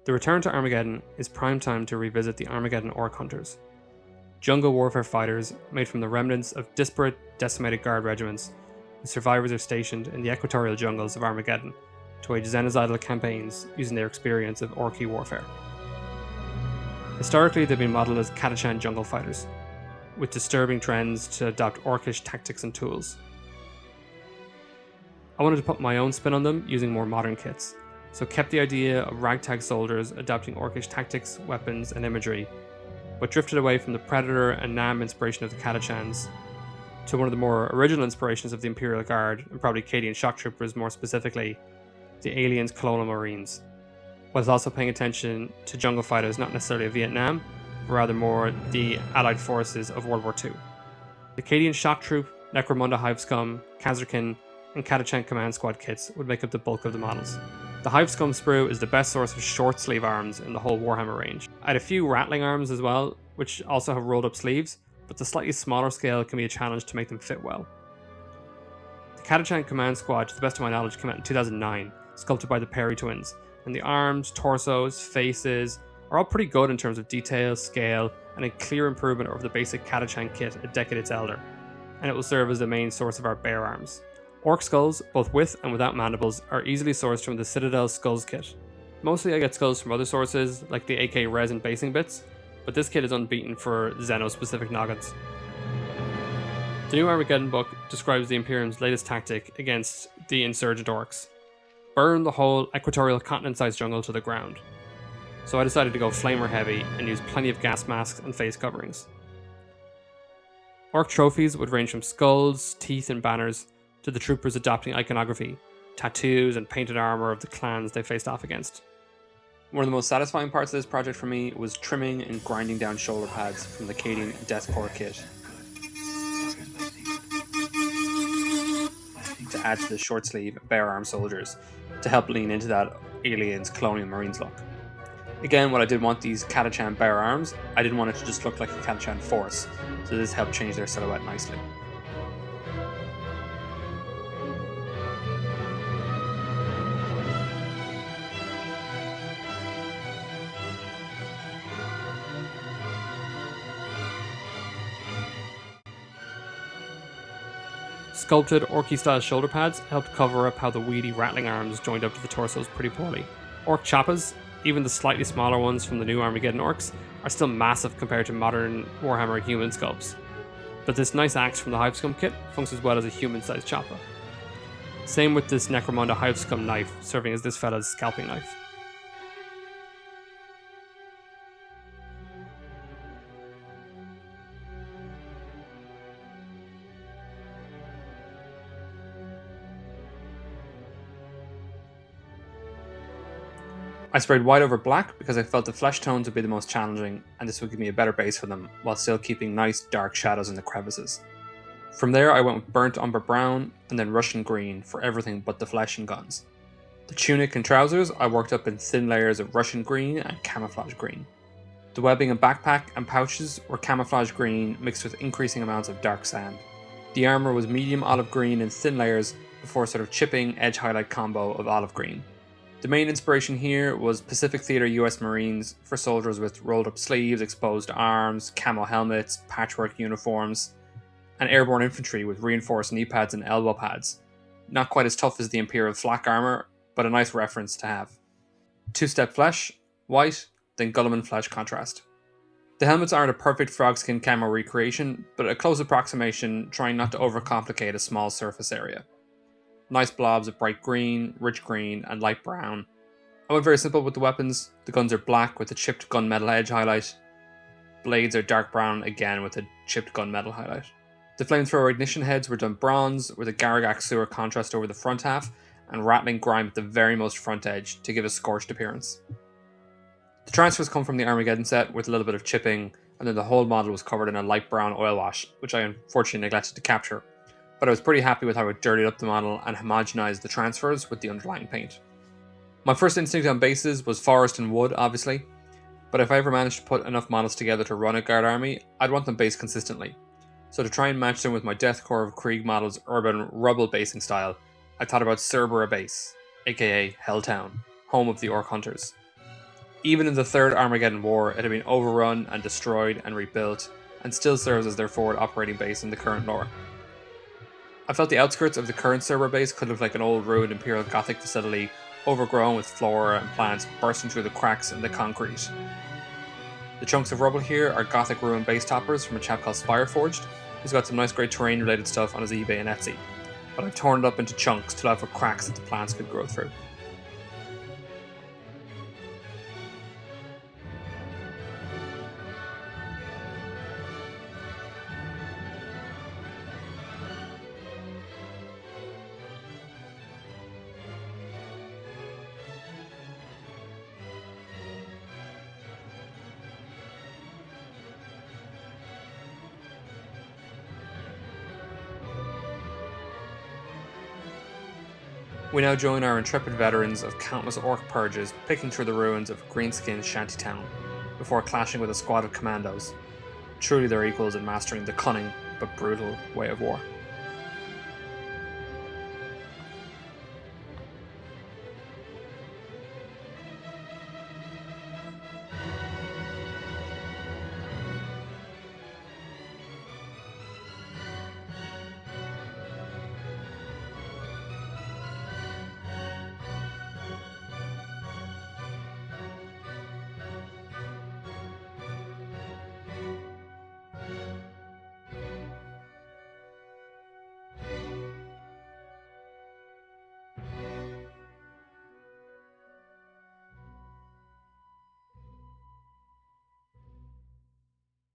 The return to Armageddon is prime time to revisit the Armageddon Ork Hunters. Jungle warfare fighters made from the remnants of disparate, decimated guard regiments, whose survivors are stationed in the equatorial jungles of Armageddon to wage xenocidal campaigns using their experience of Orky warfare. Historically, they've been modelled as Catachan jungle fighters, with disturbing trends to adopt Orcish tactics and tools. I wanted to put my own spin on them using more modern kits, so kept the idea of ragtag soldiers adopting Orcish tactics, weapons, and imagery, but drifted away from the Predator and Nam inspiration of the Catachans to one of the more original inspirations of the Imperial Guard, and probably Cadian shock troopers more specifically, the Aliens Colonial Marines, whilst also paying attention to jungle fighters not necessarily of Vietnam, but rather more the Allied forces of World War II. The Cadian shock troop, Necromunda Hive Scum, Kasrkin, and Catachan Command Squad kits would make up the bulk of the models. The Hive Scum sprue is the best source of short sleeve arms in the whole Warhammer range. I had a few Ratling arms as well, which also have rolled up sleeves, but the slightly smaller scale can be a challenge to make them fit well. The Catachan Command Squad, to the best of my knowledge, came out in 2009, sculpted by the Perry twins, and the arms, torsos, faces are all pretty good in terms of detail, scale, and a clear improvement over the basic Catachan kit a decade its elder, and it will serve as the main source of our bear arms. Ork skulls, both with and without mandibles, are easily sourced from the Citadel Skulls kit. Mostly I get skulls from other sources, like the AK Resin basing bits, but this kit is unbeaten for Xeno-specific noggins. The new Armageddon book describes the Imperium's latest tactic against the insurgent orcs: burn the whole equatorial continent-sized jungle to the ground. So I decided to go flamer heavy and use plenty of gas masks and face coverings. Orc trophies would range from skulls, teeth, and banners to the troopers adopting iconography, tattoos, and painted armor of the clans they faced off against. One of the most satisfying parts of this project for me was trimming and grinding down shoulder pads from the Cadian Deathcore kit to add to the short sleeve bare arm soldiers to help lean into that Aliens Colonial Marines look. Again, while I did want these Catachan bare arms, I didn't want it to just look like a Catachan force, so this helped change their silhouette nicely. Sculpted Orky-style shoulder pads helped cover up how the weedy Ratling arms joined up to the torsos pretty poorly. Orc chappas, even the slightly smaller ones from the new Armageddon orcs, are still massive compared to modern Warhammer human sculpts. But this nice axe from the Hive Scum kit functions well as a human-sized chappa. Same with this Necromunda Hive Scum knife, serving as this fella's scalping knife. I sprayed white over black because I felt the flesh tones would be the most challenging, and this would give me a better base for them, while still keeping nice dark shadows in the crevices. From there I went with burnt umber brown, and then Russian green for everything but the flesh and guns. The tunic and trousers I worked up in thin layers of Russian green and camouflage green. The webbing and backpack and pouches were camouflage green mixed with increasing amounts of dark sand. The armor was medium olive green in thin layers before sort of chipping edge highlight combo of olive green. The main inspiration here was Pacific Theater US Marines for soldiers with rolled up sleeves, exposed arms, camo helmets, patchwork uniforms, and airborne infantry with reinforced knee pads and elbow pads. Not quite as tough as the Imperial flak armor, but a nice reference to have. Two-step flesh, white, then Guilliman flesh contrast. The helmets aren't a perfect frogskin camo recreation, but a close approximation trying not to overcomplicate a small surface area. Nice blobs of bright green, rich green, and light brown. I went very simple with the weapons. The guns are black with a chipped gunmetal edge highlight. Blades are dark brown again with a chipped gunmetal highlight. The flamethrower ignition heads were done bronze with a Gharagak sewer contrast over the front half and Ratling grime at the very most front edge to give a scorched appearance. The transfers come from the Armageddon set with a little bit of chipping, and then the whole model was covered in a light brown oil wash, which I unfortunately neglected to capture. But I was pretty happy with how it dirtied up the model and homogenized the transfers with the underlying paint. My first instinct on bases was forest and wood, obviously, but if I ever managed to put enough models together to run a guard army, I'd want them based consistently. So to try and match them with my Deathcore of Krieg model's urban rubble basing style, I thought about Cerbera Base, aka Helltown, home of the Ork Hunters. Even in the third Armageddon war, it had been overrun and destroyed and rebuilt, and still serves as their forward operating base in the current lore. I felt the outskirts of the current server base could look like an old ruined Imperial Gothic facility, overgrown with flora and plants bursting through the cracks in the concrete. The chunks of rubble here are Gothic ruin base toppers from a chap called SpireForged, who's got some nice great terrain related stuff on his eBay and Etsy, but I've torn it up into chunks to allow for cracks that the plants could grow through. We now join our intrepid veterans of countless orc purges picking through the ruins of Greenskin's shantytown, before clashing with a squad of commandos. Truly their equals in mastering the cunning but brutal way of war.